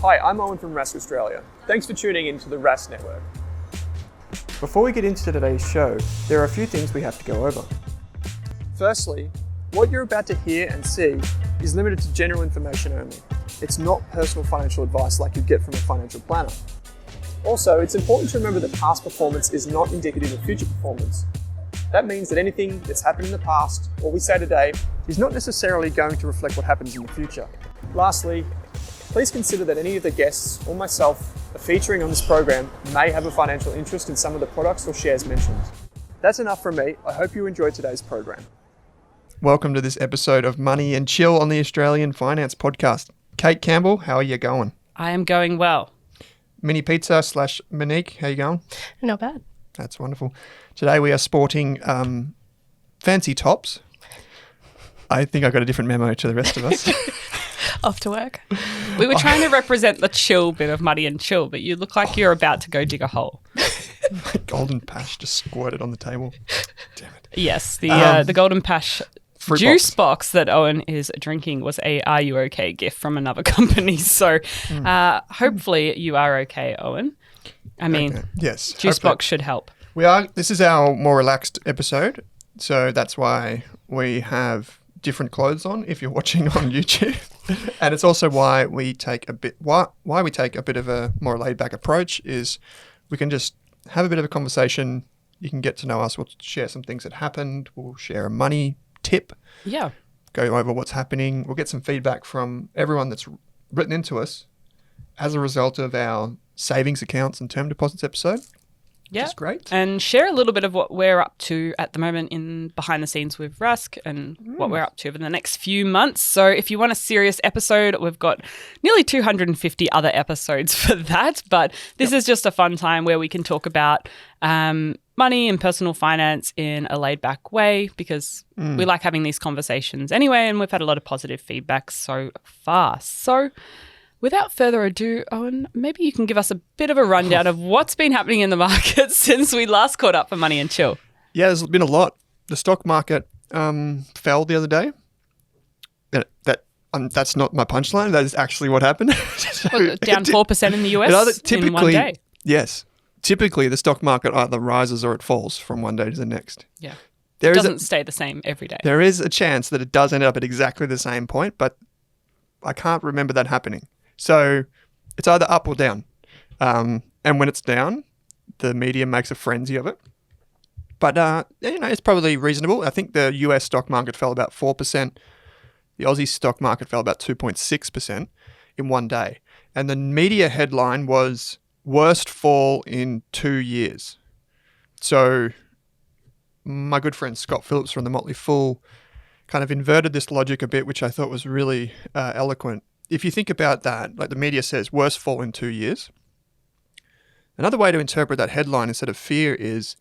Hi, I'm Owen from Rask Australia. Thanks for tuning in to the Rask Network. Before we get into today's show, there are a few things we have to go over. Firstly, what you're about to hear and see is limited to general information only. It's not personal financial advice like you'd get from a financial planner. Also, it's important to remember that past performance is not indicative of future performance. That means that anything that's happened in the past, or we say today, is not necessarily going to reflect what happens in the future. Lastly, please consider that any of the guests or myself are featuring on this program may have a financial interest in some of the products or shares mentioned. That's enough from me. I hope you enjoyed today's program. Welcome to this episode of Money and Chill on the Australian Finance Podcast. Kate Campbell, how are you going? I am going well. Mini Pizza / Monique, how you going? Not bad. That's wonderful. Today we are sporting fancy tops. I think I got a different memo to the rest of us. Off to work. We were trying to represent the chill bit of Money and Chill, but you look like you're about to go dig a hole. My golden pash just squirted on the table. Damn it. Yes, the golden pash Fruit juice box that Owen is drinking was a "Are you okay?" gift from another company. So hopefully you are okay, Owen. I mean, okay. Yes, juice hopefully. box should help. We are. This is our more relaxed episode, so that's why we have different clothes on if you're watching on YouTube. And it's also why we take a bit of a more laid back approach is we can just have a bit of a conversation. You can get to know us. We'll share some things that happened. We'll share a money tip. Yeah. Go over what's happening. We'll get some feedback from everyone that's written into us as a result of our savings accounts and term deposits episode. Yeah, which is great. And share a little bit of what we're up to at the moment in behind the scenes with Rask and what we're up to over the next few months. So if you want a serious episode, we've got nearly 250 other episodes for that. But this is just a fun time where we can talk about money and personal finance in a laid back way because we like having these conversations anyway. And we've had a lot of positive feedback so far. So without further ado, Owen, maybe you can give us a bit of a rundown of what's been happening in the market since we last caught up for Money and Chill. Yeah, there's been a lot. The stock market fell the other day. That's not my punchline. That is actually what happened. Down 4% in the US in one day. Yes. Typically, the stock market either rises or it falls from one day to the next. Yeah. It doesn't stay the same every day. There is a chance that it does end up at exactly the same point, but I can't remember that happening. So it's either up or down. And when it's down, the media makes a frenzy of it. But, it's probably reasonable. I think the US stock market fell about 4%. The Aussie stock market fell about 2.6% in one day. And the media headline was worst fall in 2 years. So my good friend Scott Phillips from the Motley Fool kind of inverted this logic a bit, which I thought was really eloquent. If you think about that, like the media says, worst fall in 2 years. Another way to interpret that headline instead of fear is,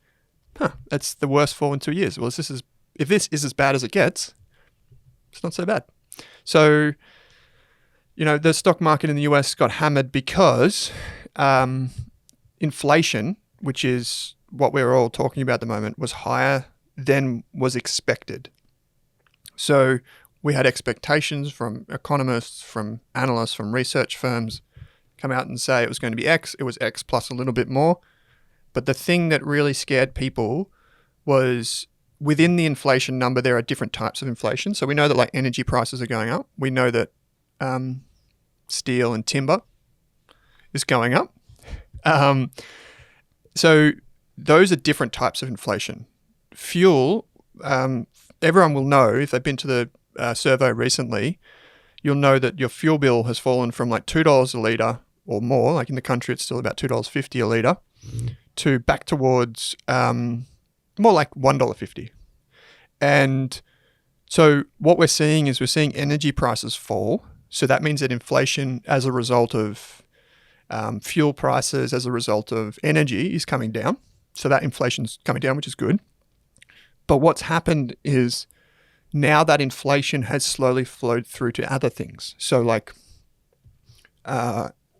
that's the worst fall in 2 years. Well, if this is as bad as it gets, it's not so bad. So, the stock market in the US got hammered because inflation, which is what we're all talking about at the moment, was higher than was expected. So we had expectations from economists, from analysts, from research firms come out and say it was going to be X. It was X plus a little bit more. But the thing that really scared people was within the inflation number, there are different types of inflation. So we know that like energy prices are going up. We know that steel and timber is going up. So those are different types of inflation. Fuel, everyone will know if they've been to the survey recently, you'll know that your fuel bill has fallen from like $2 a litre or more, like in the country it's still about $2.50 a litre, to back towards more like $1.50. And so what we're seeing is energy prices fall. So that means that inflation as a result of fuel prices, as a result of energy is coming down. So that inflation's coming down, which is good. But what's happened is now that inflation has slowly flowed through to other things. So like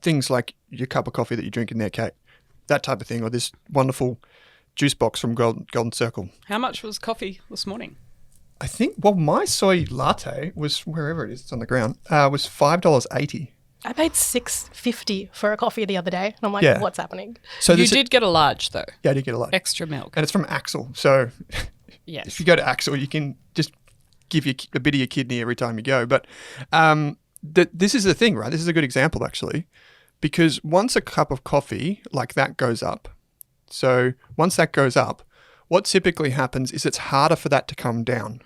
things like your cup of coffee that you drink in there, Kate, that type of thing, or this wonderful juice box from Golden Circle. How much was coffee this morning? I think, my soy latte was, wherever it is, it's on the ground, was $5.80. I paid $6.50 for a coffee the other day. And I'm like, Yeah. what's happening? So You this did get a large, though. yeah, I did get a lot. Extra milk. And it's from Axel. So Yes. if you go to Axel, you can just give you a bit of your kidney every time you go. But this is the thing, right? This is a good example, actually, because once a cup of coffee like that goes up, so once that goes up, what typically happens is it's harder for that to come down.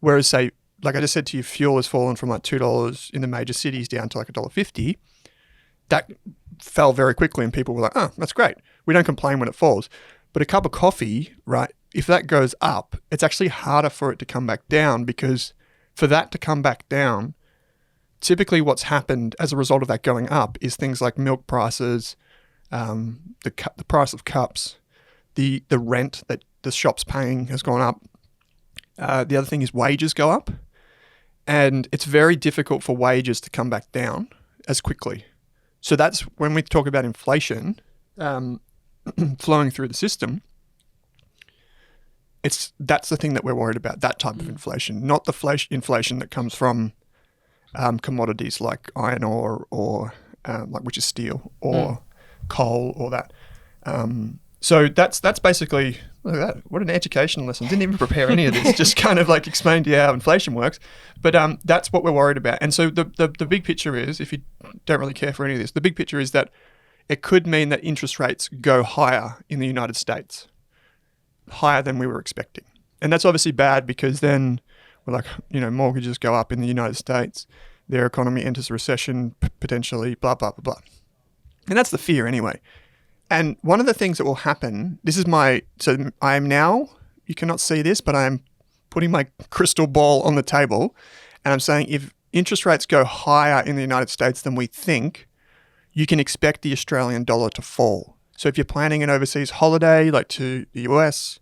Whereas, say, like I just said to you, fuel has fallen from like $2 in the major cities down to like $1.50. That fell very quickly and people were like, oh, that's great. We don't complain when it falls. But a cup of coffee, right, if that goes up, it's actually harder for it to come back down, because for that to come back down, typically what's happened as a result of that going up is things like milk prices, the price of cups, the rent that the shop's paying has gone up. The other thing is wages go up, and it's very difficult for wages to come back down as quickly. So that's when we talk about inflation flowing through the system. That's the thing that we're worried about, that type of inflation, not the inflation that comes from commodities like iron ore or like, which is steel, or coal, or that. So that's basically, look at that. What an educational lesson. Didn't even prepare any of this. Just kind of like explained to you how inflation works. But that's what we're worried about. And so the big picture is, if you don't really care for any of this, the big picture is that it could mean that interest rates go higher in the United States, higher than we were expecting. And that's obviously bad, because then we're like, mortgages go up in the United States, their economy enters a recession, potentially, blah, blah, blah, blah. And that's the fear anyway. And one of the things that will happen, so I am now, you cannot see this, but I am putting my crystal ball on the table, and I'm saying if interest rates go higher in the United States than we think, you can expect the Australian dollar to fall. So if you're planning an overseas holiday, like to the US,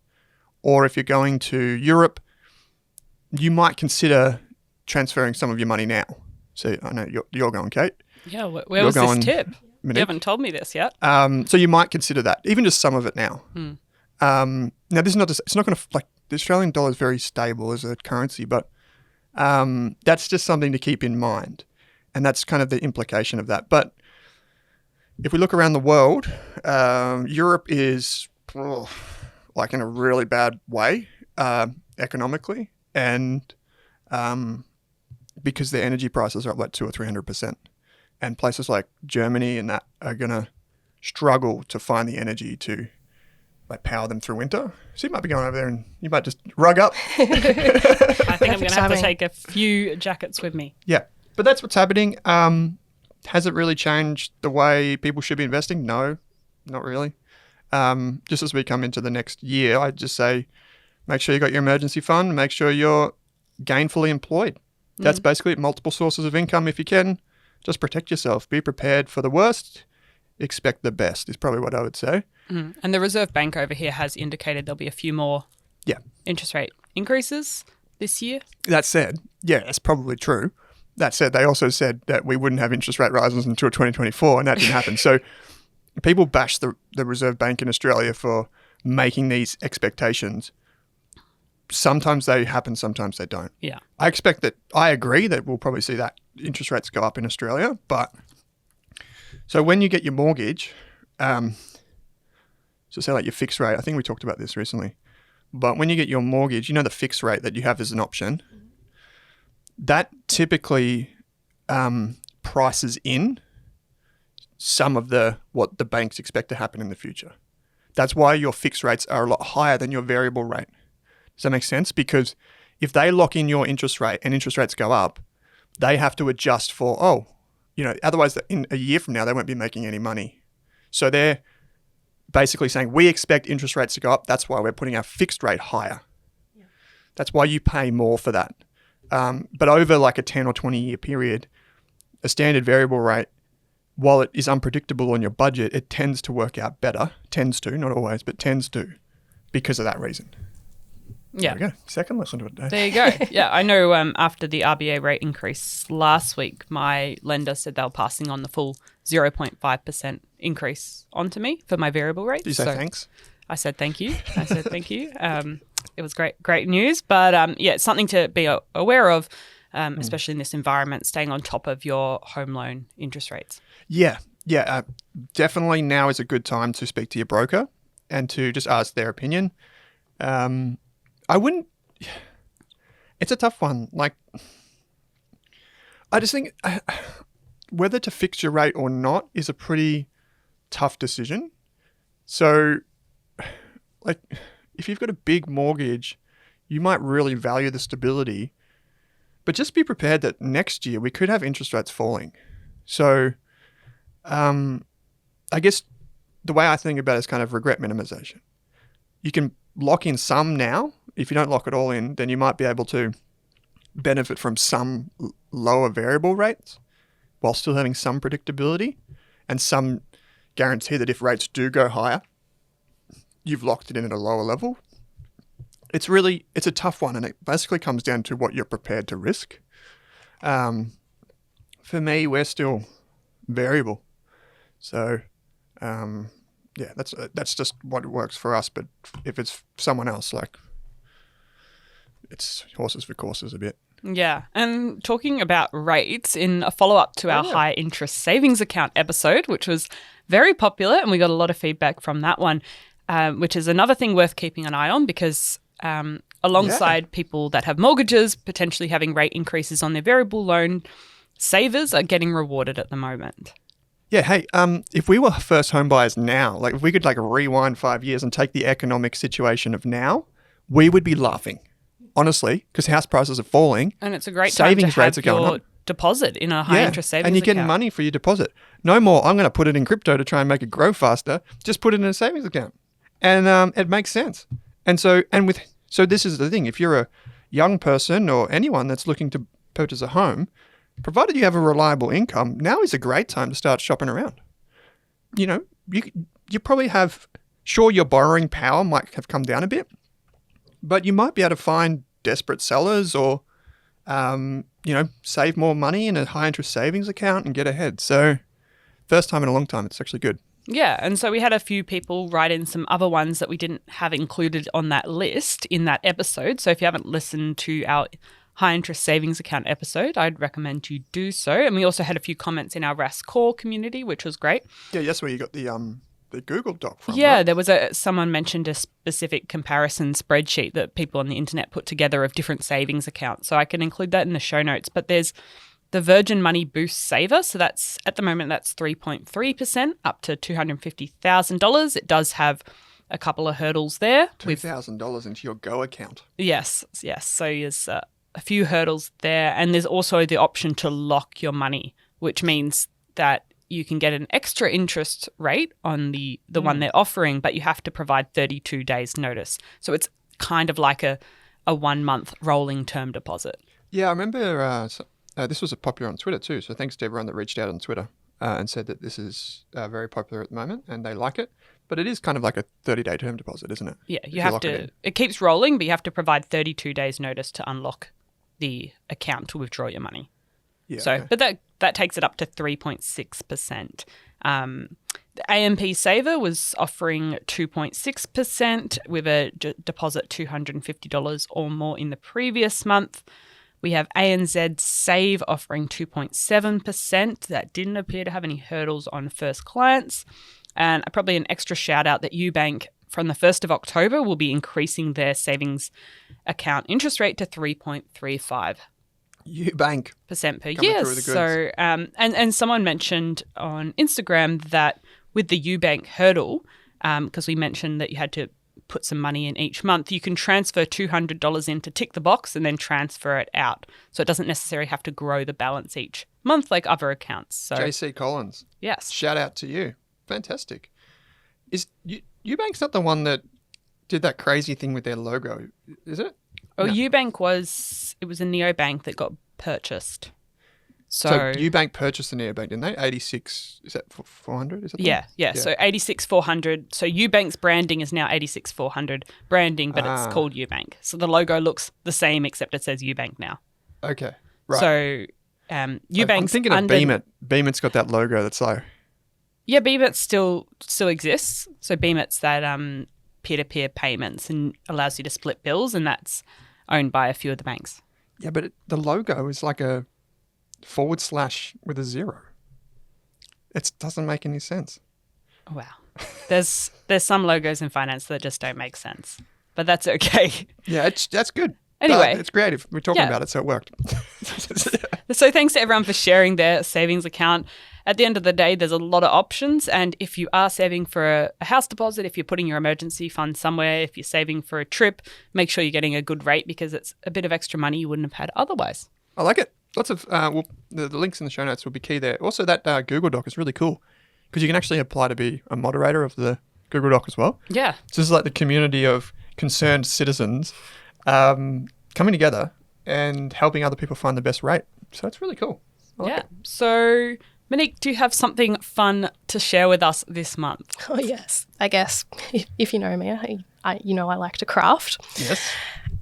or if you're going to Europe, you might consider transferring some of your money now. So I know you're going, Kate. Yeah, where was this tip? Monique. You haven't told me this yet. So you might consider that, even just some of it now. Now, this is not just, it's not going to, like, the Australian dollar is very stable as a currency, but that's just something to keep in mind. And that's kind of the implication of that. But if we look around the world, Europe is like in a really bad way economically, and because their energy prices are up like 200 or 300%. And places like Germany and that are going to struggle to find the energy to like power them through winter. So you might be going over there and you might just rug up. I think I'm going to have to take a few jackets with me. Yeah, but that's what's happening. Has it really changed the way people should be investing? No, not really. Just as we come into the next year, I'd just say make sure you got your emergency fund, make sure you're gainfully employed. That's basically multiple sources of income if you can. Just protect yourself. Be prepared for the worst. Expect the best is probably what I would say. And the Reserve Bank over here has indicated there'll be a few more interest rate increases this year. That said, yeah, that's probably true. That said, they also said that we wouldn't have interest rate rises until 2024, and that didn't happen. So people bash the Reserve Bank in Australia for making these expectations. Sometimes they happen, sometimes they don't. Yeah. I agree that we'll probably see that interest rates go up in Australia, but so when you get your mortgage, so say like your fixed rate, I think we talked about this recently, but when you get your mortgage, the fixed rate that you have as an option, that typically prices in some of what the banks expect to happen in the future. That's why your fixed rates are a lot higher than your variable rate. Does that make sense? Because if they lock in your interest rate and interest rates go up, they have to adjust for, otherwise in a year from now, they won't be making any money. So they're basically saying, we expect interest rates to go up. That's why we're putting our fixed rate higher. Yeah. That's why you pay more for that. But over like a 10 or 20 year period, a standard variable rate, while it is unpredictable on your budget, it tends to work out better. Tends to, not always, but tends to, because of that reason. Yeah. There we go. Second lesson of the day. There you go. Yeah, I know after the RBA rate increase last week, my lender said they were passing on the full 0.5% increase onto me for my variable rate. Did you say thanks? I said thank you. It was great news. But it's something to be aware of. especially in this environment, staying on top of your home loan interest rates. Yeah. Definitely now is a good time to speak to your broker and to just ask their opinion. I wouldn't. It's a tough one. Like, I just think whether to fix your rate or not is a pretty tough decision. So, like, if you've got a big mortgage, you might really value the stability, but just be prepared that next year we could have interest rates falling. So, I guess the way I think about it is kind of regret minimization. You can lock in some now. If you don't lock it all in, then you might be able to benefit from some lower variable rates while still having some predictability and some guarantee that if rates do go higher, you've locked it in at a lower level. It's a tough one, and it basically comes down to what you're prepared to risk. For me, we're still variable. So, that's just what works for us. But if it's someone else, like, it's horses for courses a bit. Yeah. And talking about rates, in a follow-up to our high interest savings account episode, which was very popular, and we got a lot of feedback from that one, which is another thing worth keeping an eye on because alongside people that have mortgages, potentially having rate increases on their variable loan, savers are getting rewarded at the moment. Yeah, hey, if we were first home buyers now, like if we could like rewind 5 years and take the economic situation of now, we would be laughing, honestly, because house prices are falling. And it's a great time to have your deposit in a high interest savings account. And you're getting money for your deposit. No more, I'm going to put it in crypto to try and make it grow faster. Just put it in a savings account. And it makes sense. And so this is the thing. If you're a young person or anyone that's looking to purchase a home, provided you have a reliable income, now is a great time to start shopping around. You know, you probably have, sure, your borrowing power might have come down a bit, but you might be able to find desperate sellers or, save more money in a high interest savings account and get ahead. So first time in a long time, it's actually good. Yeah, and so we had a few people write in some other ones that we didn't have included on that list in that episode. So if you haven't listened to our high interest savings account episode, I'd recommend you do so. And we also had a few comments in our Rask Core community, which was great. Yeah, that's where you got the Google Doc from. Yeah, right? there was someone mentioned a specific comparison spreadsheet that people on the internet put together of different savings accounts. So I can include that in the show notes. But there's the Virgin Money Boost Saver. So that's at the moment that's 3.3% up to $250,000. It does have a couple of hurdles there. $2,000 into your Go account. Yes. So there's a few hurdles there, and there's also the option to lock your money, which means that you can get an extra interest rate on the one they're offering, but you have to provide 32 days notice. So it's kind of like a 1 month rolling term deposit. Yeah, I remember this was popular on Twitter too. So thanks to everyone that reached out on Twitter and said that this is very popular at the moment and they like it. But it is kind of like a 30-day term deposit, isn't it? Yeah, you have to. It keeps rolling, but you have to provide 32 days notice to unlock the account to withdraw your money. Yeah. So, but that takes it up to 3.6%. The AMP Saver was offering 2.6% with a deposit $250 or more in the previous month. We have ANZ Save offering 2.7%. That didn't appear to have any hurdles on first clients. And probably an extra shout out that UBank from the 1st of October will be increasing their savings account interest rate to 3.35%. UBank per year. So, and someone mentioned on Instagram that with the UBank hurdle, because we mentioned that you had to put some money in each month, you can transfer $200 in to tick the box and then transfer it out. So it doesn't necessarily have to grow the balance each month like other accounts. So JC Collins. Yes. Shout out to you. Fantastic. Is UBank's not the one that did that crazy thing with their logo, is it? Oh, no. UBank was a neobank that got purchased. So UBank purchased the neobank, didn't they? 86, is that 400? Is that yeah. So 86400. So UBank's branding is now 86400 branding, but it's called UBank. So the logo looks the same except it says UBank now. Okay, right. So UBank's I'm thinking of Beemit. Beemit's got that logo that's like... Yeah, Beemit still exists. So Beemit's that peer-to-peer payments and allows you to split bills, and that's owned by a few of the banks. Yeah, but the logo is like a / with a 0. It doesn't make any sense. Wow. There's some logos in finance that just don't make sense, but that's okay. Yeah, that's good. Anyway. It's creative. We're talking about it, so it worked. So thanks to everyone for sharing their savings account. At the end of the day, there's a lot of options. And if you are saving for a house deposit, if you're putting your emergency fund somewhere, if you're saving for a trip, make sure you're getting a good rate because it's a bit of extra money you wouldn't have had otherwise. I like it. Lots of the links in the show notes will be key there. Also, that Google Doc is really cool because you can actually apply to be a moderator of the Google Doc as well. Yeah. So this is like the community of concerned citizens coming together and helping other people find the best rate. So it's really cool. I like it. So, Monique, do you have something fun to share with us this month? Oh, yes. I guess if you know me, I like to craft. Yes.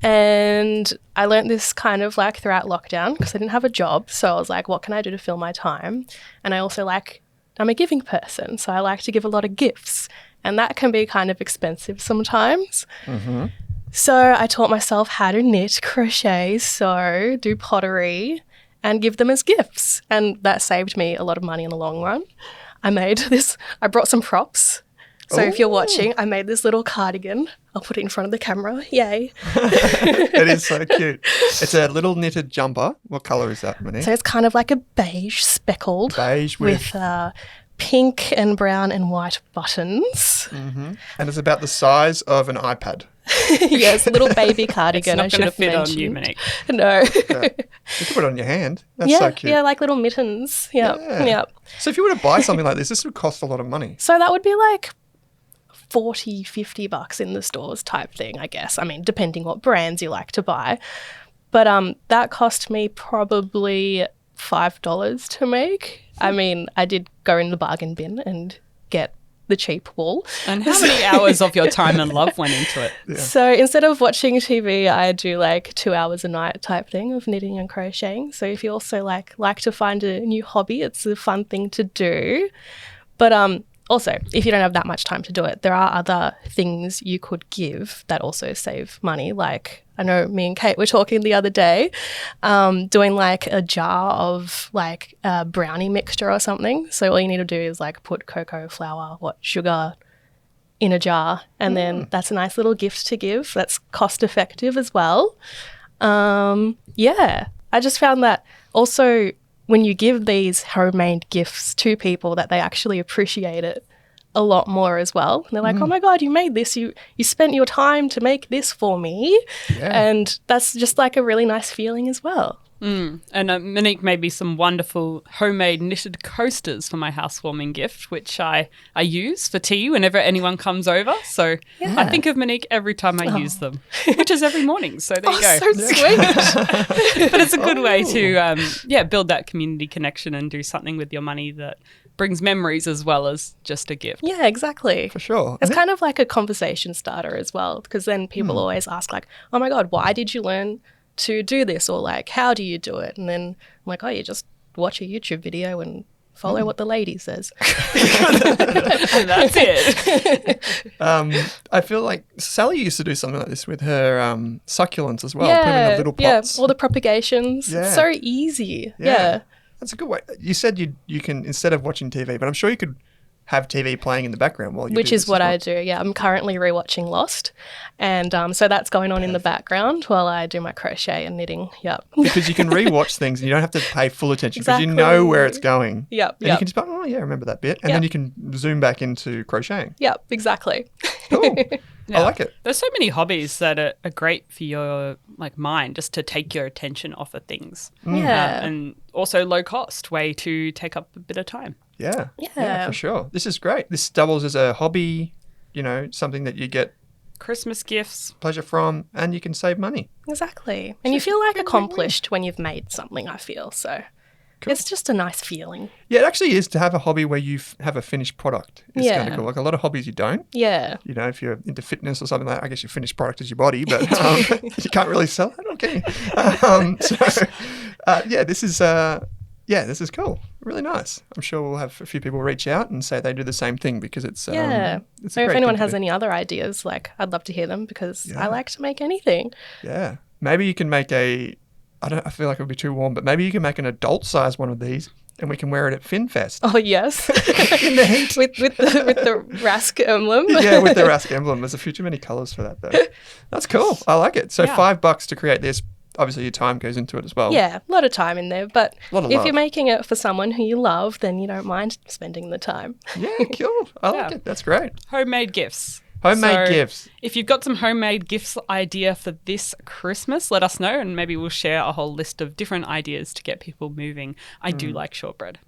And I learnt this kind of like throughout lockdown because I didn't have a job. So I was like, what can I do to fill my time? And I also I'm a giving person. So I like to give a lot of gifts. And that can be kind of expensive sometimes. Mm-hmm. So I taught myself how to knit, crochet, sew, do pottery, and give them as gifts. And that saved me a lot of money in the long run. I brought some props. So if you're watching, I made this little cardigan. I'll put it in front of the camera. Yay. It is so cute. It's a little knitted jumper. What colour is that, Monique? So it's kind of like a beige speckled. Beige with pink and brown and white buttons. Mm-hmm. And it's about the size of an iPad. Yes, a little baby cardigan. It's not going to fit on you, Monique. No. Yeah. You can put it on your hand. That's so cute. Yeah, like little mittens. Yep. So if you were to buy something like this would cost a lot of money. So that would be like $40-50 in the stores type thing, I guess. I mean, depending what brands you like to buy. But that cost me probably $5 to make. I mean, I did go in the bargain bin and get the cheap wool. And how many hours of your time and love went into it? Yeah. So instead of watching TV, I do like 2 hours a night type thing of knitting and crocheting. So if you also like to find a new hobby, it's a fun thing to do. But also, if you don't have that much time to do it, there are other things you could give that also save money. Like I know me and Kate were talking the other day, doing like a jar of like a brownie mixture or something. So all you need to do is like put cocoa flour, sugar in a jar, and then that's a nice little gift to give. That's cost effective as well. I just found that also when you give these homemade gifts to people that they actually appreciate it a lot more as well. And they're like, oh my God, you made this. You spent your time to make this for me. Yeah. And that's just like a really nice feeling as well. And Monique made me some wonderful homemade knitted coasters for my housewarming gift, which I use for tea whenever anyone comes over. So I think of Monique every time I use them, which is every morning. So there you go. So sweet. But it's a good way to build that community connection and do something with your money that brings memories as well as just a gift. Yeah, exactly. For sure. It's kind of like a conversation starter as well, because then people always ask like, oh my God, why did you learn to do this? Or like, how do you do it? And then I'm like, oh, you just watch a YouTube video and follow what the lady says. And that's it. I feel like Sally used to do something like this with her succulents as well. Put them in the little pots. Yeah, all the propagations. Yeah. So easy. Yeah. That's a good way. You said you can, instead of watching TV, but I'm sure you could have TV playing in the background while you Which do is this what as well. I do. Yeah, I'm currently rewatching Lost. And so that's going on in the background while I do my crochet and knitting. Yep. Because you can rewatch things and you don't have to pay full attention because you know where it's going. Yep. And you can just go, oh yeah, I remember that bit. And then you can zoom back into crocheting. Yep, exactly. Cool. I like it. There's so many hobbies that are great for your mind, just to take your attention off of things. Yeah. And also low cost way to take up a bit of time. Yeah, for sure. This is great. This doubles as a hobby, something that you get Christmas gifts. pleasure from, and you can save money. Exactly. And you feel like accomplished when you've made something, I feel. So Cool. it's just a nice feeling. Yeah, it actually is to have a hobby where you have a finished product. It's kind of cool. Like a lot of hobbies you don't. Yeah. If you're into fitness or something like that, I guess your finished product is your body, but you can't really sell it. Okay. This is cool. Really nice. I'm sure we'll have a few people reach out and say they do the same thing because it's So a if great anyone thing to has do. any other ideas, I'd love to hear them because I like to make anything. Yeah. Maybe you can make a I feel like it would be too warm, but maybe you can make an adult size one of these and we can wear it at FinFest. Oh, yes. In the heat. with the Rask emblem. Yeah, with the Rask emblem. There's a few too many colours for that, though. That's cool. I like it. So Yeah. $5 to create this. Obviously, your time goes into it as well. Yeah, a lot of time in there. But Lot of if love. you're making it for someone who you love, then you don't mind spending the time. Yeah, cool. I like Yeah. it. That's great. Homemade gifts. Homemade So, gifts. If you've got some homemade gifts idea for this Christmas, let us know and maybe we'll share a whole list of different ideas to get people moving. I do like shortbread.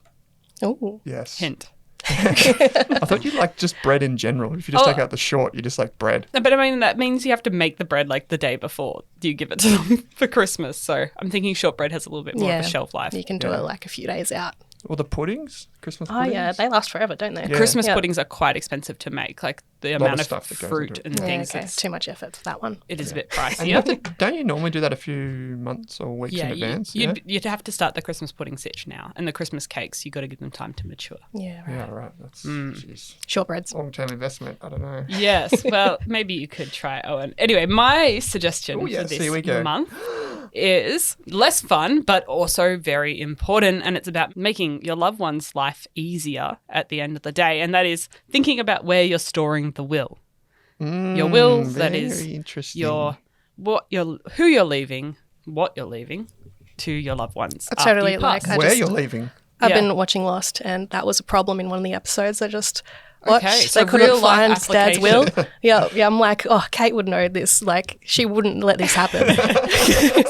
Oh, Yes. Hint. I thought you like just bread in general. If you just Oh. take out the short, you just like bread. But I mean, that means you have to make the bread like the day before you give it to them for Christmas. So I'm thinking shortbread has a little bit more yeah. of a shelf life. You can do Yeah. it like a few days out. Or the puddings. Christmas Oh, puddings. yeah, they last forever, don't they? Yeah. Christmas Yeah. puddings are quite expensive to make. Like the of amount of stuff that goes fruit into it. and Yeah, things. okay. It's, Too much effort for that one. it is a bit And you have pricier. to, don't you normally do that a few months or weeks in advance? You'd have to start the Christmas pudding sitch now. And the Christmas cakes, you got to give them time to mature. Yeah, right. Yeah, right. That's jeez. Shortbreads. Long-term investment. I don't know. Yes. Well, maybe you could try Owen. Anyway, my suggestion Oh, yes, for here we go. this month is less fun, but also very important. And it's about making your loved one's life easier at the end of the day. And that is thinking about where you're storing the will. Your will, that is Very interesting. who you're leaving, what you're leaving to your loved ones. I after totally you like- pass. I Where just- you're leaving. I've Yeah. been watching Lost, and that was a problem in one of the episodes. I just watched. Okay, so they couldn't real-life find Dad's will. application. Yeah. I'm like, oh, Kate would know this. Like, she wouldn't let this happen.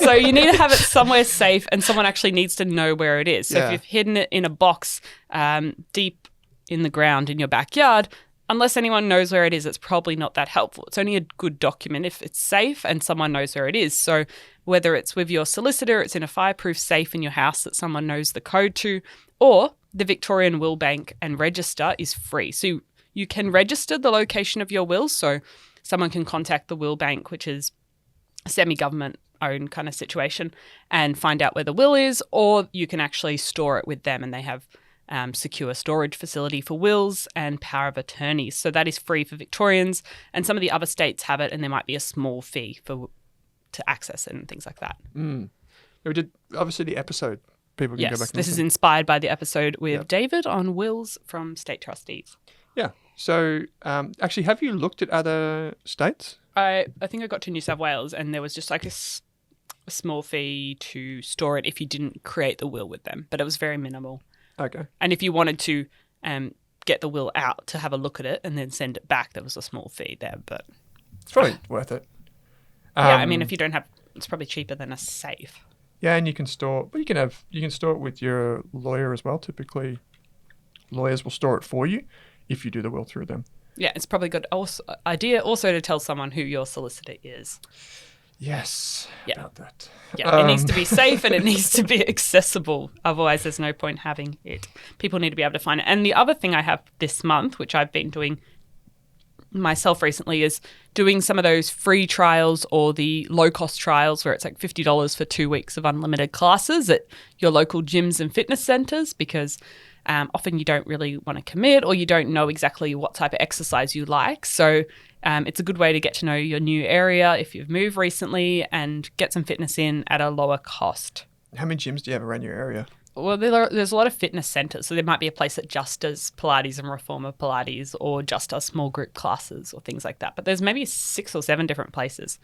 So you need to have it somewhere safe, and someone actually needs to know where it is. So Yeah. if you've hidden it in a box deep in the ground in your backyard, unless anyone knows where it is, it's probably not that helpful. It's only a good document if it's safe and someone knows where it is. So whether it's with your solicitor, it's in a fireproof safe in your house that someone knows the code to, or the Victorian Will Bank and register is free. So you can register the location of your will. So someone can contact the Will Bank, which is a semi-government owned kind of situation, and find out where the will is, or you can actually store it with them, and they have secure storage facility for wills and power of attorneys. So that is free for Victorians, and some of the other states have it, and there might be a small fee to access it and things like that. We did, obviously, the episode. People can go back Yes, and this is listen. inspired by the episode with David on wills from state trustees. Yeah. So, actually, have you looked at other states? I think I got to New South Wales, and there was just like a small fee to store it if you didn't create the will with them, but it was very minimal. Okay. And if you wanted to get the will out to have a look at it and then send it back, there was a small fee there. But It's probably worth it. yeah, I mean, if you don't have, it's probably cheaper than a safe. Yeah, and you can store, but you can store it with your lawyer as well. Typically, lawyers will store it for you if you do the will through them. Yeah, it's probably a good idea also to tell someone who your solicitor is. Yes. Yeah. About that. Yeah, it needs to be safe and it needs to be accessible. Otherwise, there's no point having it. People need to be able to find it. And the other thing I have this month, which I've been doing myself recently, is doing some of those free trials or the low-cost trials where it's like $50 for 2 weeks of unlimited classes at your local gyms and fitness centres, because often you don't really want to commit or you don't know exactly what type of exercise you like. So it's a good way to get to know your new area if you've moved recently and get some fitness in at a lower cost. How many gyms do you have around your area? Well, there's a lot of fitness centres. So there might be a place that just does Pilates and Reformer Pilates or just does small group classes or things like that. But there's maybe 6 or 7 different places.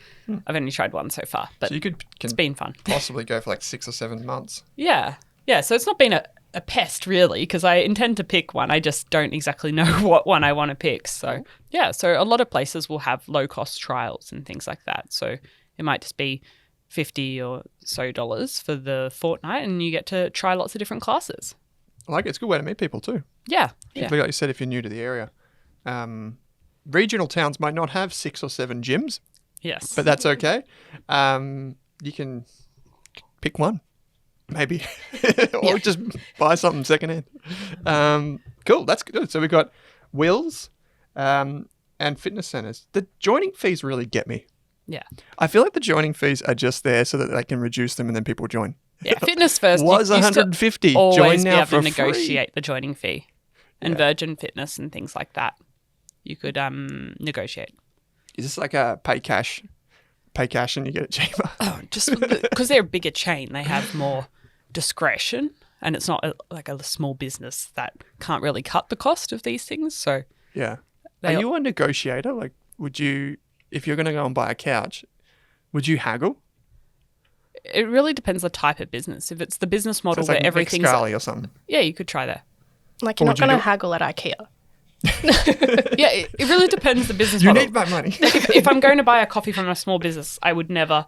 I've only tried one so far, but So you it's been fun. possibly go for like 6 or 7 months. Yeah. Yeah. So it's not been a pest really, because I intend to pick one. I just don't exactly know what one I want to pick. So yeah. So a lot of places will have low cost trials and things like that. So it might just be $50 or so for the fortnight and you get to try lots of different classes. I like it. It's a good way to meet people too. Yeah. Yeah. Particularly like you said, if you're new to the area. Regional towns might not have 6 or 7 gyms, Yes. but that's okay. You can pick one, maybe, or just buy something secondhand. Cool, that's good. So we've got wills and fitness centers. The joining fees really get me. Yeah. I feel like the joining fees are just there so that they can reduce them and then people join. Yeah. Fitness first. Was you used to 150. always Join be now able for to free. negotiate the joining fee. And Yeah. Virgin Fitness and things like that. You could negotiate. Is this like a pay cash pay cash and you get it cheaper. Oh, just because they're a bigger chain, they have more discretion, and it's not like a small business that can't really cut the cost of these things. So Yeah. Are you a negotiator? Like, would you, if you're going to go and buy a couch, would you haggle? it really depends the type of business. If it's the business So model it's like where everything's Scarly or something. yeah, you could try that. Like, you're Or not would you going to do- haggle at IKEA. Yeah, it really depends the business You model. need my money. If I'm going to buy a coffee from a small business, I would never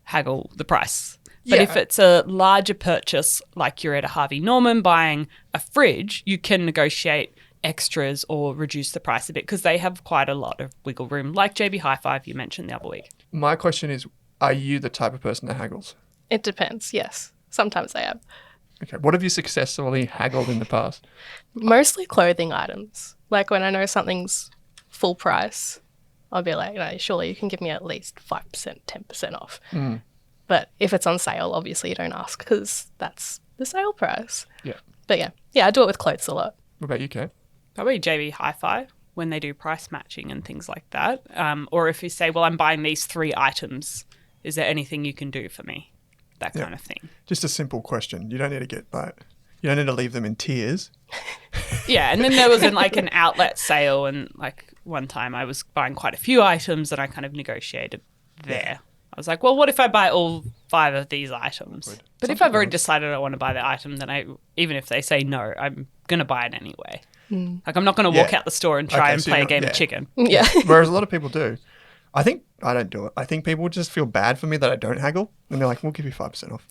haggle the price. But Yeah. if it's a larger purchase, like you're at a Harvey Norman buying a fridge, you can negotiate extras or reduce the price a bit because they have quite a lot of wiggle room, like JB Hi-Fi you mentioned the other week. My question is, are you the type of person that haggles? It depends, yes. Sometimes I am. Okay. What have you successfully haggled in the past? Mostly clothing items. Like when I know something's full price, I'll be like, no, surely you can give me at least 5%, 10% off. But if it's on sale, obviously you don't ask because that's the sale price. Yeah. But yeah, I do it with clothes a lot. What about you, Kate? Probably JB Hi-Fi when they do price matching and things like that. Or if you say, well, I'm buying these 3 items, is there anything you can do for me? That kind of thing. Just a simple question. You don't need to get like, you don't need to leave them in tears. Yeah, and then there was an outlet sale, and like one time I was buying quite a few items, and I kind of negotiated there. I was like, well, what if I buy all 5 of these items? But if I've already decided I want to buy the item, then even if they say no, I'm going to buy it anyway. Like, I'm not going to walk Yeah. out the store and try Okay, and so play a you're not- game yeah. of chicken. Yeah. Whereas a lot of people do. I think I don't do it. I think people just feel bad for me that I don't haggle. And they're like, we'll give you 5% off.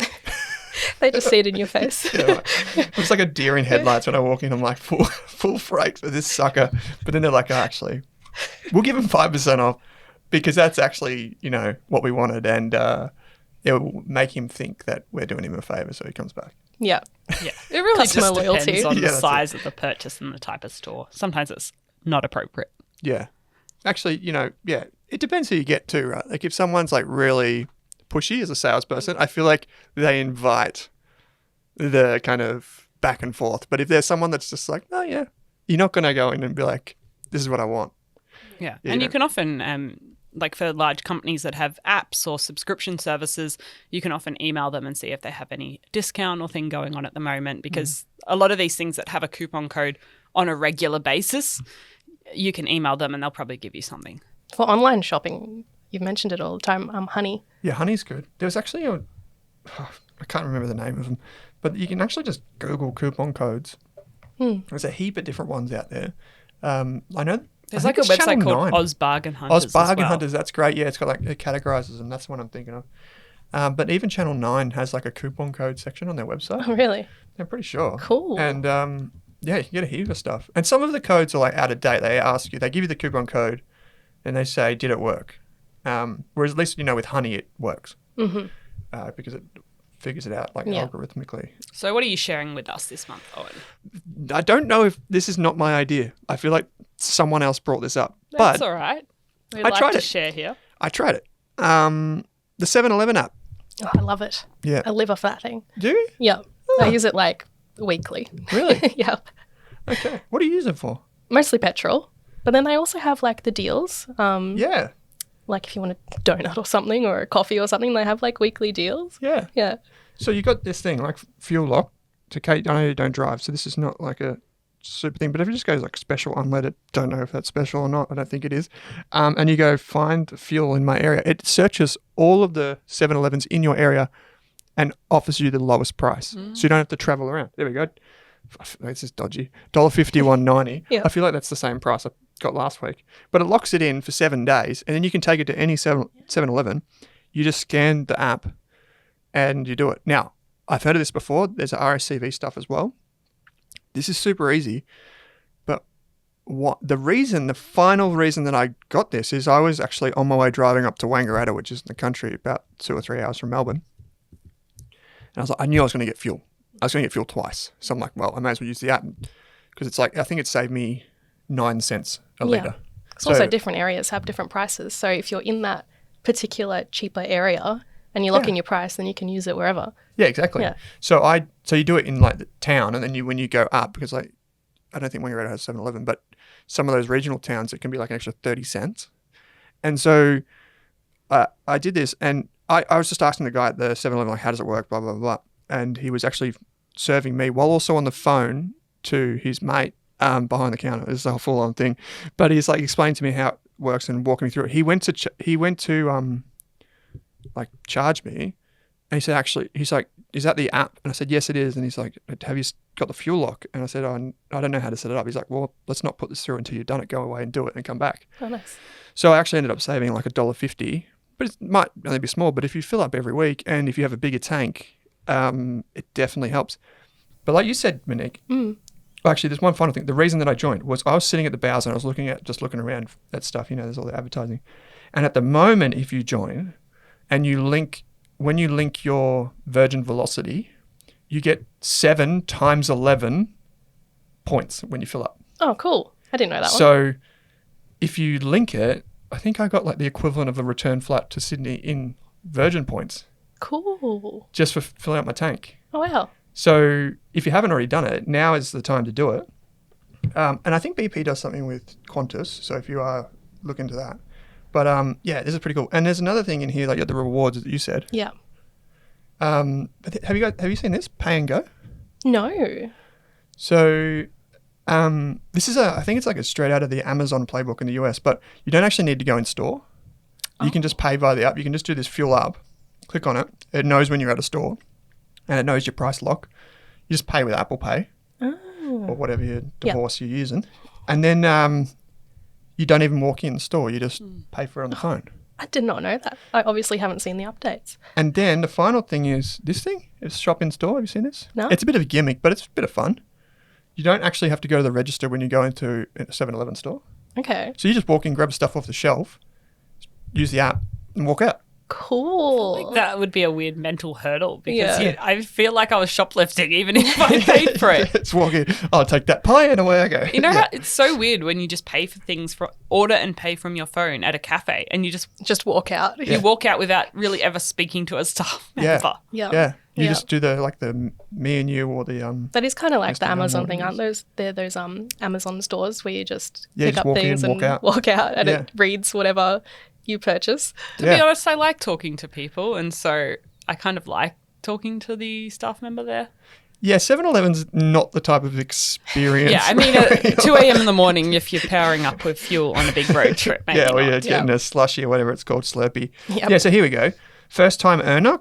They just see it in your face. Yeah, like, looks like a deer in headlights when I walk in. I'm like, full freight for this sucker. But then they're like, oh, actually, we'll give him 5% off because that's actually, what we wanted. And it will make him think that we're doing him a favor. So he comes back. Yeah. Yeah, it really Customer just loyalty. depends on Yeah, the that's size of the purchase and the type of store. Sometimes it's not appropriate. Yeah. Actually, it depends who you get to, right? Like if someone's like really pushy as a salesperson, I feel like they invite the kind of back and forth. But if there's someone that's just like, oh yeah, you're not going to go in and be like, this is what I want. Yeah, Yeah, and you you can often, like for large companies that have apps or subscription services, you can often email them and see if they have any discount or thing going on at the moment because a lot of these things that have a coupon code on a regular basis, you can email them and they'll probably give you something. For online shopping, you've mentioned it all the time, Honey. Yeah, Honey's good. There's actually I can't remember the name of them, but you can actually just Google coupon codes. There's a heap of different ones out there. I know There's I like think a it's website Channel called 9. Oz Bargain Hunters. Oz Bargain as well. Hunters, that's great. Yeah, it's got like it categorizes them. That's the one I'm thinking of. But even Channel 9 has like a coupon code section on their website. Oh, really? I'm pretty sure. Cool. And yeah, you can get a heap of stuff. And some of the codes are like out of date. They give you the coupon code and they say, did it work? Whereas at least, with Honey, it works. Because it figures it out like Yeah. algorithmically. So what are you sharing with us this month, Owen? I don't know if this is not my idea. I feel like someone else brought this up. That's But all right. We I like tried to it. share here. I tried it. The 7-Eleven app. Oh, I love it. Yeah. I live off that thing. Do you? Yeah. I use it like weekly. Really? Yeah. Okay. What do you use it for? Mostly petrol. But then they also have like the deals. Yeah. Like if you want a donut or something or a coffee or something, they have like weekly deals. Yeah. Yeah. So you got this thing like fuel lock. To Kate, I know you don't drive, so this is not like a super thing. But if it just goes like special unleaded, don't know if that's special or not. I don't think it is. And you go find fuel in my area. It searches all of the 7-Elevens in your area and offers you the lowest price, so you don't have to travel around. There we go. This is dodgy. $1.50, $1.90. Yeah. I feel like that's the same price I got last week. But it locks it in for 7 days, and then you can take it to any 7-Eleven. You just scan the app, and you do it. Now, I've heard of this before. There's RSCV stuff as well. This is super easy. But the final reason that I got this is I was actually on my way driving up to Wangaratta, which is in the country, about 2 or 3 hours from Melbourne. And I was like, I knew I was going to get fuel. I was going to get fuel twice. So I'm like, well, I may as well use the app because it's like, I think it saved me 9 cents a litre. It's also different areas have different prices. So if you're in that particular cheaper area and you lock in your price, then you can use it wherever. Yeah, exactly. Yeah. So you do it in like the town, and then when you go up, because like I don't think Wangaratta has 7-Eleven, but some of those regional towns it can be like an extra 30 cents. And so I did this, and I was just asking the guy at the 7-Eleven, like, how does it work, blah, blah, blah. And he was actually serving me while also on the phone to his mate behind the counter. It's a full-on thing. But he's like explaining to me how it works and walking me through it. He went to like charge me, and he said, actually, he's like, is that the app? And I said, yes, it is. And he's like, have you got the fuel lock? And I said, oh, I don't know how to set it up. He's like, well, let's not put this through until you've done it. Go away and do it and come back. Oh, nice. So I actually ended up saving like $1.50, but it might only be small. But if you fill up every week and if you have a bigger tank, it definitely helps. But like you said, Monique, well, actually, there's one final thing. The reason that I joined was I was sitting at the bows and I was looking around at stuff. You know, there's all the advertising. And at the moment, if you join and when you link your Virgin Velocity, you get 7 times 11 points when you fill up. Oh, cool. I didn't know that one. So if you link it, I think I got like the equivalent of a return flight to Sydney in Virgin points. Cool. Just for filling up my tank. Oh, wow. So if you haven't already done it, now is the time to do it. And I think BP does something with Qantas. So if you are, look into that. But yeah, this is pretty cool. And there's another thing in here, like the rewards that you said. Yeah. But have you seen this? Pay and go? No. So this is I think it's like a straight out of the Amazon playbook in the US, but you don't actually need to go in store. You can just pay via the app. You can just do this fuel up, click on it. It knows when you're at a store and it knows your price lock. You just pay with Apple Pay or whatever your device you're using. And then you don't even walk in the store. You just pay for it on the phone. I did not know that. I obviously haven't seen the updates. And then the final thing is this thing. It's shop in store. Have you seen this? No. It's a bit of a gimmick, but it's a bit of fun. You don't actually have to go to the register when you go into a 7-Eleven store. Okay. So you just walk in, grab stuff off the shelf, use the app, and walk out. Cool. That would be a weird mental hurdle because Yeah. I feel like I was shoplifting even if I paid for it. It's walking. I'll take that pie and away I go. You know how it's so weird when you just pay for things order and pay from your phone at a cafe and you Just walk out. you walk out without really ever speaking to a staff member. Yeah. Yeah. You Yeah. just do the me and you or the That is kind of like the Instagram Amazon thing, orders. aren't those Amazon stores where you just Yeah, pick just up walk in, things and walk out. and Yeah. it reads whatever you purchase. To be honest, I like talking to people and so I kind of like talking to the staff member there. Yeah, 7-Eleven's not the type of experience. Yeah, I mean, at 2 a.m. in the morning, if you're powering up with fuel on a big road trip, maybe yeah, or not. you're getting a slushy or whatever it's called, Slurpee. Yep. Yeah, so here we go. First time earner, ?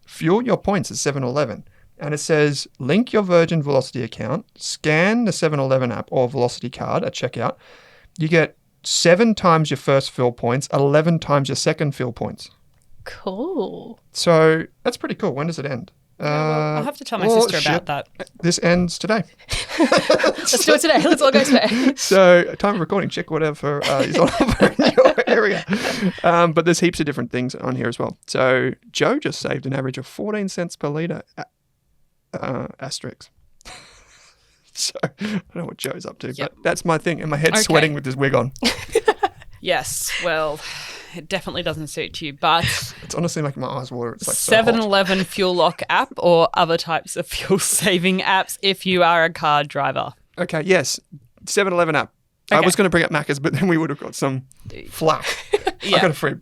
Fuel your points at 7-Eleven. And it says, link your Virgin Velocity account, scan the 7-Eleven app or Velocity card at checkout. You get 7 times your first fill points, 11 times your second fill points. Cool. So that's pretty cool. When does it end? I'll have to tell my oh, sister shit. about that. This ends today. Let's do it today. Let's all go today. So time of recording, check whatever is on offer in your area. But there's heaps of different things on here as well. So Joe just saved an average of 14 cents per litre asterisk. So I don't know what Joe's up to, Yep. but that's my thing. And my head's Okay. sweating with this wig on. Yes, well, it definitely doesn't suit you, but It's honestly making my eyes water. It's like so hot. 7-Eleven Fuel Lock app or other types of fuel-saving apps if you are a car driver. Okay, yes. 7-Eleven app. I Okay. was going to bring up Macca's, but then we would have got some fluff. Yeah. I got a free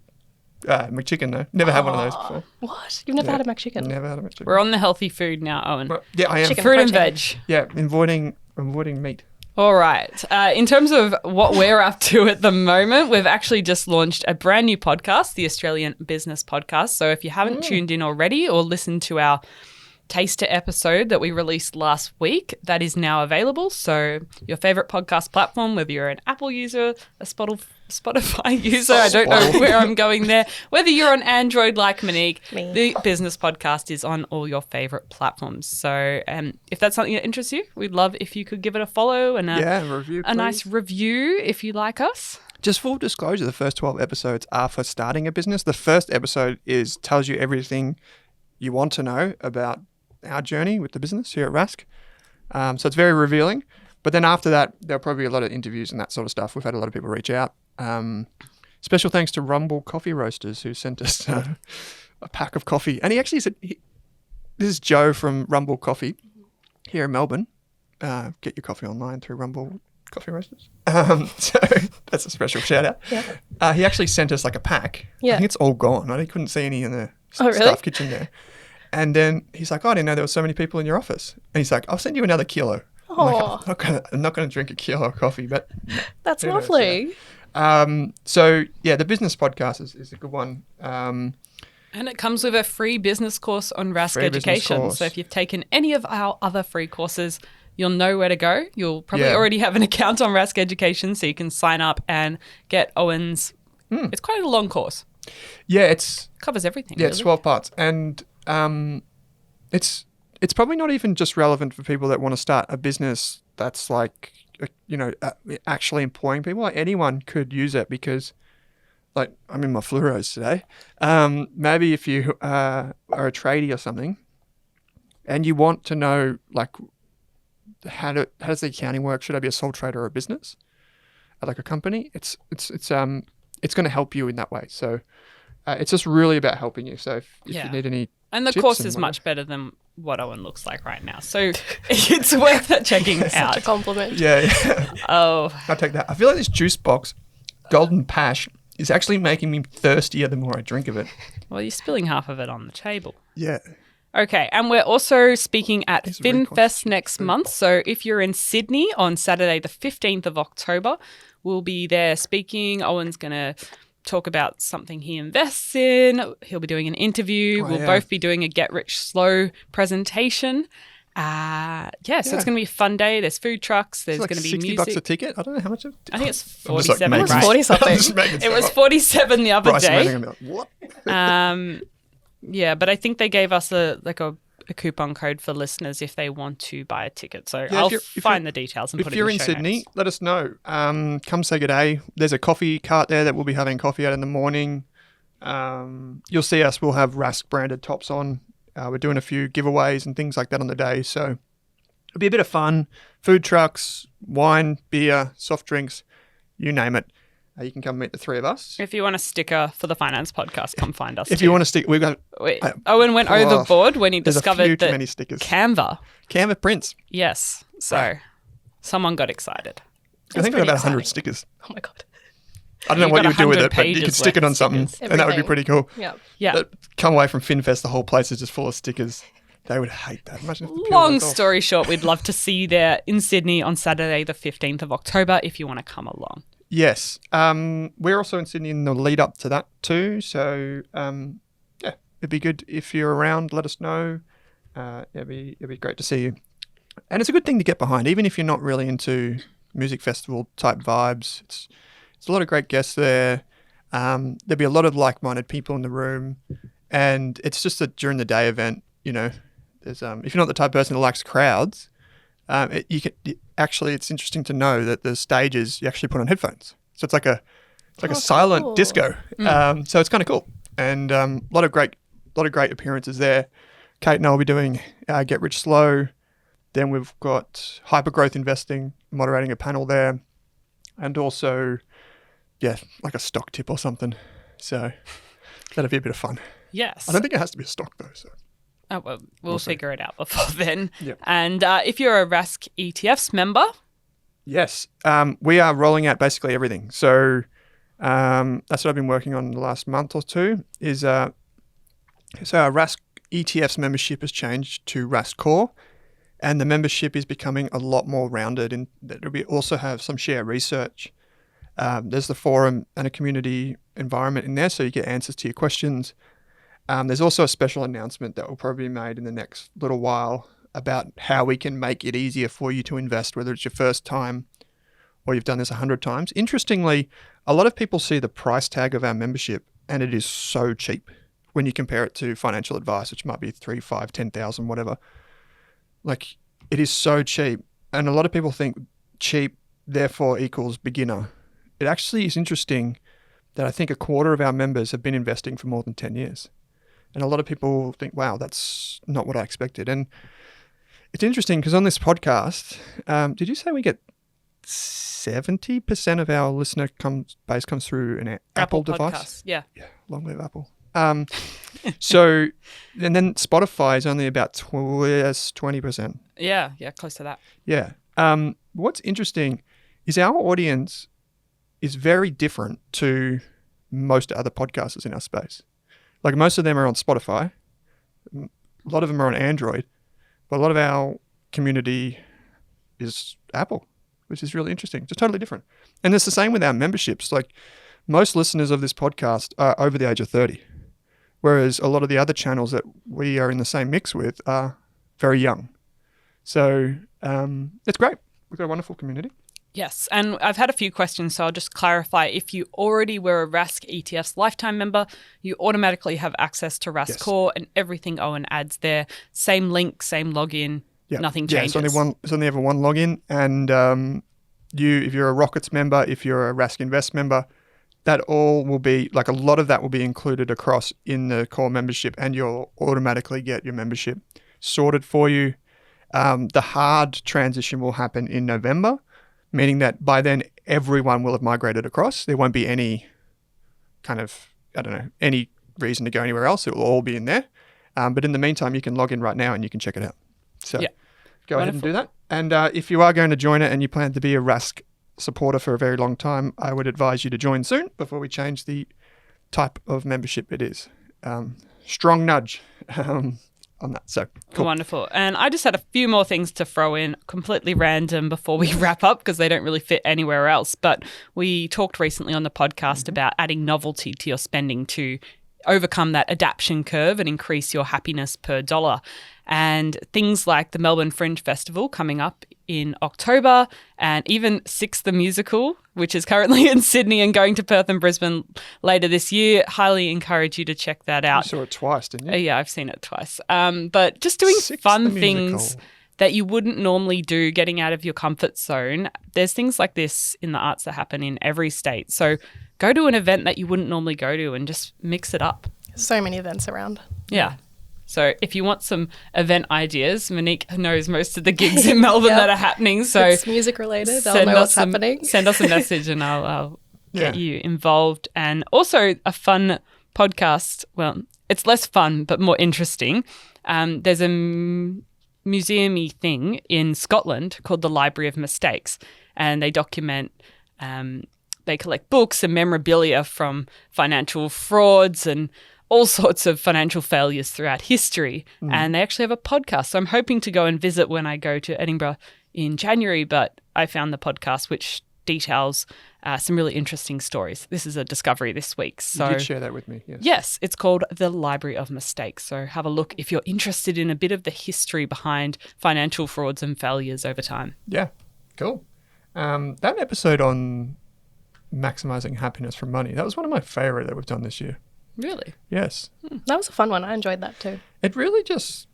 McChicken though. Never had one of those before. What? You've never had a McChicken? Never had a McChicken. We're on the healthy food now, Owen. But, yeah, I am. Chicken. Fruit and fried veg. Yeah, avoiding meat. All right. In terms of what we're up to at the moment, we've actually just launched a brand new podcast, the Australian Business Podcast. So if you haven't tuned in already or listened to our taster episode that we released last week, that is now available. So your favorite podcast platform, whether you're an Apple user, a Spotify user, I don't know where I'm going there, whether you're on Android like Monique, Me. the Business Podcast is on all your favorite platforms. So if that's something that interests you, we'd love if you could give it a follow and Review, a nice review if you like us. Just full disclosure, the first 12 episodes are for starting a business. The first episode tells you everything you want to know about our journey with the business here at Rask. So it's very revealing. But then after that, there'll probably be a lot of interviews and that sort of stuff. We've had a lot of people reach out. Special thanks to Rumble Coffee Roasters who sent us a pack of coffee. And he actually said, this is Joe from Rumble Coffee here in Melbourne. Get your coffee online through Rumble coffee roasters. So that's a special shout out. Yeah. He actually sent us like a pack. Yeah. I think it's all gone. I couldn't see any in the Oh, really? staff kitchen there. And then he's like, I didn't know there were so many people in your office. And he's like, I'll send you another kilo. I'm Aw. like, I'm not gonna drink a kilo of coffee, but That's who knows, lovely. so yeah, the business podcast is a good one. And it comes with a free business course on Rask Free business Education. course. So if you've taken any of our other free courses, you'll know where to go. You'll probably Yeah. already have an account on Rask Education, so you can sign up and get Owen's. It's quite a long course. Yeah, it's Covers everything. it's really. 12 parts, and it's probably not even just relevant for people that want to start a business that's like actually employing people. Like anyone could use it because, like, I'm in my fluoros today. Maybe if you are a tradie or something, and you want to know like how does the accounting work? Should I be a sole trader or a business, like a company? It's going to help you in that way. So it's just really about helping you. So if you need any, And the tips course and is whatever. much better than what Owen looks like right now. So it's worth it checking Such a out. compliment. yeah. Oh, I'll take that. I feel like this juice box, Golden Pash, is actually making me thirstier the more I drink of it. well, you're spilling half of it on the table. Yeah. Okay, and we're also speaking at These are very FinFest next month. So if you're in Sydney on Saturday, the 15th of October, we'll be there speaking. Owen's going to talk about something he invests in. He'll be doing an interview. Oh, We'll yeah. both be doing a Get Rich Slow presentation. So it's going to be a fun day. There's food trucks. There's It's like going to be $60 a music. ticket. I don't know how much. I think it's I'm just, like, 47, making- It was right? 40 something. I'm just making It stuff was up. 47 the other Bryce and day. I'm gonna be like, what? Yeah, but I think they gave us a coupon code for listeners if they want to buy a ticket. So if I'll you're- find the details and put If it you're in in the show Sydney, notes. let us know. Come say good day. There's a coffee cart there that we'll be having coffee out in the morning. You'll see us. We'll have Rask branded tops on. We're doing a few giveaways and things like that on the day. So it'll be a bit of fun. Food trucks, wine, beer, soft drinks, you name it. You can come meet the three of us. If you want a sticker for the Finance Podcast, come find us. If you want to stick, we've got Wait, Owen went overboard when he there's a few discovered too that many stickers. Canva. Canva prints. Yes. So someone got excited. I think we've got pretty about 100 exciting. stickers. Oh my God. I don't know You've what got you would do with 100 it, but you pages could stick it worth on of something, stickers. and that would be Everything. pretty cool. Yeah. Yeah. But come away from FinFest, the whole place is just full of stickers. They would hate that. Imagine if the peel Long went off. story short, we'd love to see you there in Sydney on Saturday, the 15th of October, if you want to come along. Yes. We're also in Sydney in the lead up to that too. So, yeah, it'd be good if you're around. Let us know. It'd be great to see you. And it's a good thing to get behind, even if you're not really into music festival type vibes. It's a lot of great guests there. There'll be a lot of like-minded people in the room, and it's just a during the day event. You know, there's if you're not the type of person that likes crowds, it's interesting to know that the stages you actually put on headphones, so it's like a silent cool. disco. So it's kind of cool, and a lot of great appearances there. Kate and I will be doing Get Rich Slow. Then we've got Hypergrowth Investing moderating a panel there, and also, yeah, like a stock tip or something. So that'll be a bit of fun. Yes. I don't think it has to be a stock though. So Oh, well, we'll figure it out before then. Yep. And if you're a Rask ETFs member, yes, we are rolling out basically everything. So that's what I've been working on the last month or two. So our Rask ETFs membership has changed to Rask Core, and the membership is becoming a lot more rounded. And we also have some share research. There's the forum and a community environment in there, so you get answers to your questions. There's also a special announcement that will probably be made in the next little while about how we can make it easier for you to invest, whether it's your first time or you've done this 100 times. Interestingly, a lot of people see the price tag of our membership, and it is so cheap when you compare it to financial advice, which might be 3, 5, 10,000, whatever. Like, it is so cheap. And a lot of people think cheap, therefore equals beginner. It actually is interesting that I think a quarter of our members have been investing for more than 10 years. And a lot of people think, wow, that's not what I expected. And it's interesting because on this podcast, did you say we get 70% of our listener base comes through an Apple device? Podcasts. Yeah. Yeah, long live Apple. So, and then Spotify is only about 20%. Yeah, close to that. Yeah. What's interesting is our audience is very different to most other podcasters in our space. Like most of them are on Spotify. A lot of them are on Android. But a lot of our community is Apple, which is really interesting. Just totally different. And it's the same with our memberships. Like most listeners of this podcast are over the age of 30, whereas a lot of the other channels that we are in the same mix with are very young. So it's great. We've got a wonderful community. Yes, and I've had a few questions, so I'll just clarify. If you already were a Rask ETF's lifetime member, you automatically have access to Rask Core and everything Owen adds there. Same link, same login, nothing changes. Yeah, it's only ever one login, and if you're a Rockets member, if you're a Rask Invest member, that all will be, like a lot of that will be included across in the core membership, and you'll automatically get your membership sorted for you. The hard transition will happen in November, meaning that by then everyone will have migrated across. There won't be any kind of, any reason to go anywhere else. It will all be in there. But in the meantime, you can log in right now and you can check it out. So go ahead and do that. And if you are going to join it and you plan to be a Rask supporter for a very long time, I would advise you to join soon before we change the type of membership it is. Strong nudge on that. So cool. Wonderful. And I just had a few more things to throw in, completely random, before we wrap up because they don't really fit anywhere else. But we talked recently on the podcast about adding novelty to your spending to overcome that adaptation curve and increase your happiness per dollar. And things like the Melbourne Fringe Festival coming up in October, and even Six the Musical, which is currently in Sydney and going to Perth and Brisbane later this year. Highly encourage you to check that out. You saw it twice, didn't you? Yeah, I've seen it twice. But just doing fun things that you wouldn't normally do, getting out of your comfort zone. There's things like this in the arts that happen in every state. So go to an event that you wouldn't normally go to and just mix it up. So many events around. Yeah. So if you want some event ideas, Monique knows most of the gigs in Melbourne that are happening. So it's music related. I'll know what's happening. Send us a message and I'll get you involved. And also a fun podcast. Well, it's less fun, but more interesting. There's a museum-y thing in Scotland called the Library of Mistakes, and they document they collect books and memorabilia from financial frauds and all sorts of financial failures throughout history. And they actually have a podcast. So I'm hoping to go and visit when I go to Edinburgh in January, but I found the podcast which details some really interesting stories. This is a discovery this week. So you did share that with me, yes. Yes, it's called The Library of Mistakes. So have a look if you're interested in a bit of the history behind financial frauds and failures over time. Yeah, cool. That episode on maximising happiness from money, that was one of my favourite that we've done this year. Really? Yes. That was a fun one. I enjoyed that too. It really just,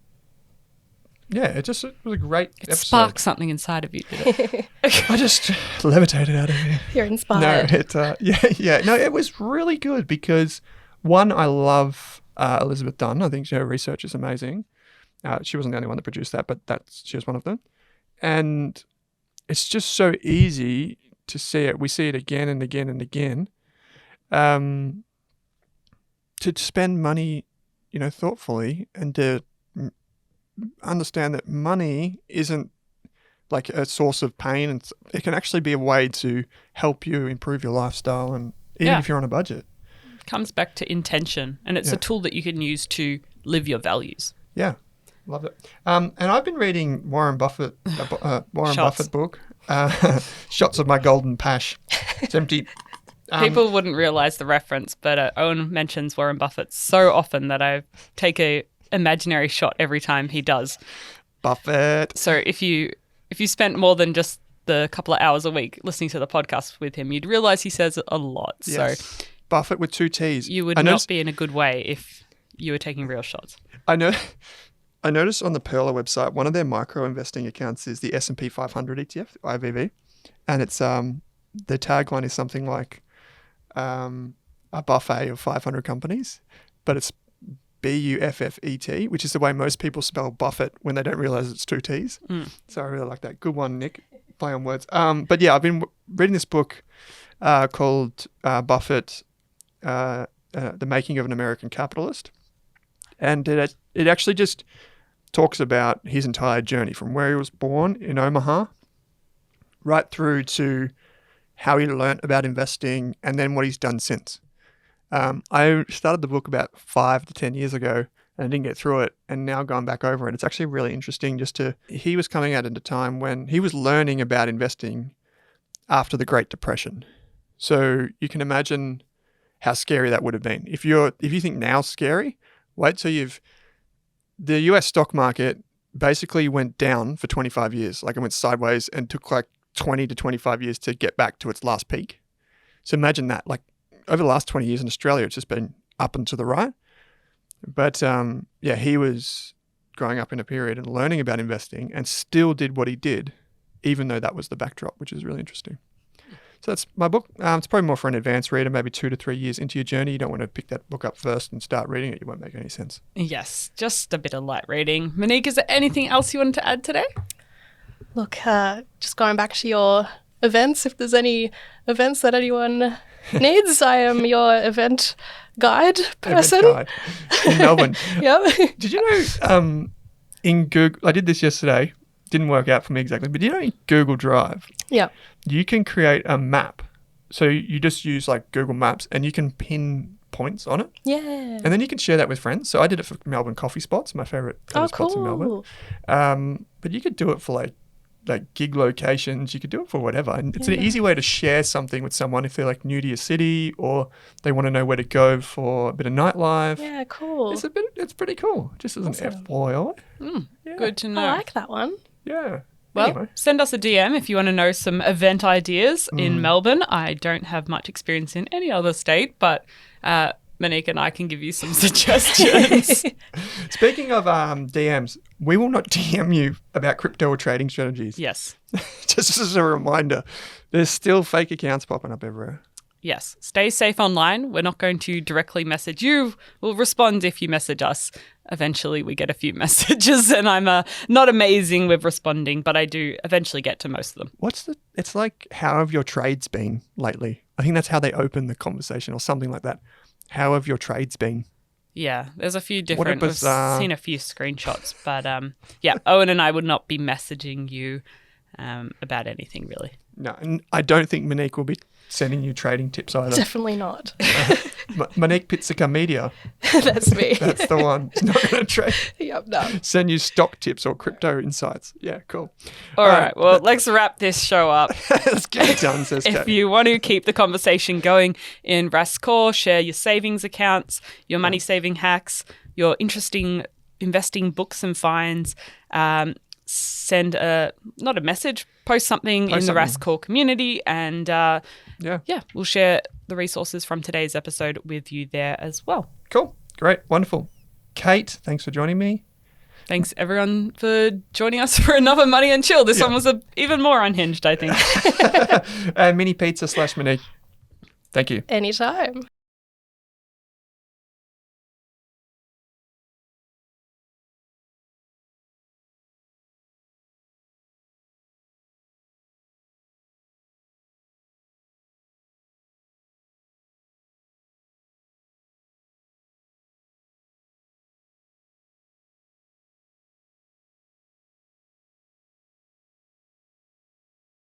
it was a great episode. Sparked something inside of you, did it? I just levitated out of here. You're inspired. No, it was really good because, one, I love Elizabeth Dunn. I think her research is amazing. She wasn't the only one that produced that, but she was one of them. And it's just so easy to see it. We see it again and again and again. To spend money, thoughtfully, and to understand that money isn't like a source of pain, and it can actually be a way to help you improve your lifestyle, and even if you're on a budget. It comes back to intention, and it's a tool that you can use to live your values. Yeah, love it. And I've been reading Warren Buffett book, Shots of My Golden Pash. It's empty. People wouldn't realize the reference, but Owen mentions Warren Buffett so often that I take a imaginary shot every time he does. Buffett. So if you spent more than just the couple of hours a week listening to the podcast with him, you'd realize he says it a lot. Yes. So Buffett with 2 T's. You would not be in a good way if you were taking real shots. I noticed on the Perla website, one of their micro investing accounts is the S&P 500 ETF, IVV, and it's the tagline is something like a buffet of 500 companies, but it's Buffet, which is the way most people spell Buffett when they don't realize it's 2 T's. So I really like that. Good one, Nick. Play on words. But yeah, I've been reading this book called Buffett, The Making of an American Capitalist. And it actually just talks about his entire journey from where he was born in Omaha right through to how he learnt about investing, and then what he's done since. I started the book about 5 to 10 years ago and I didn't get through it, and now going back over it, it's actually really interesting he was coming out at a time when he was learning about investing after the Great Depression. So you can imagine how scary that would have been. If you think now's scary, wait till the US stock market basically went down for 25 years. Like it went sideways and took like 20 to 25 years to get back to its last peak. So imagine that, like over the last 20 years in Australia, it's just been up and to the right. But he was growing up in a period and learning about investing and still did what he did, even though that was the backdrop, which is really interesting. So that's my book. It's probably more for an advanced reader, maybe 2 to 3 years into your journey. You don't want to pick that book up first and start reading it. It won't make any sense. Yes, just a bit of light reading. Monique, is there anything else you wanted to add today? Look, just going back to your events, if there's any events that anyone needs, I am your event guide person. Event guide. In Melbourne. Yep. Did you know in Google, I did this yesterday, didn't work out for me exactly, but you know in Google Drive, Yeah. you can create a map. So you just use like Google Maps and you can pin points on it. Yeah. And then you can share that with friends. So I did it for Melbourne coffee spots, my favourite coffee spots in Melbourne. But you could do it for like gig locations. You could do it for whatever. And it's an easy way to share something with someone if they're like new to your city or they want to know where to go for a bit of nightlife. Yeah, cool. It's pretty cool. Just as an FYI. Yeah. Good to know. I like that one. Yeah. Well, Anyway. send us a DM if you want to know some event ideas in Melbourne. I don't have much experience in any other state, but Monique and I can give you some suggestions. Speaking of DMs, we will not DM you about crypto or trading strategies. Yes. Just as a reminder, there's still fake accounts popping up everywhere. Yes. Stay safe online. We're not going to directly message you. We'll respond if you message us. Eventually, we get a few messages, and I'm not amazing with responding, but I do eventually get to most of them. It's like, how have your trades been lately? I think that's how they open the conversation or something like that. How have your trades been? Yeah, there's a few different. We've seen a few screenshots, but Owen and I would not be messaging you about anything really. No, and I don't think Monique will be sending you trading tips either. Definitely not. Monique Pizzica Media. That's me. That's the one. She's not going to trade. Yep, no. Send you stock tips or crypto insights. Yeah, cool. All right, well, let's wrap this show up. Let's get it done, says If Kate. you want to keep the conversation going in Rask Core, share your savings accounts, your money saving hacks, your interesting investing books and finds, send not a message, post something in the Rask Core community, and we'll share the resources from today's episode with you there as well. Cool. Great. Wonderful. Kate, thanks for joining me. Thanks everyone for joining us for another Money and Chill. This one was even more unhinged, I think. Mini pizza / Monique. Thank you. Anytime.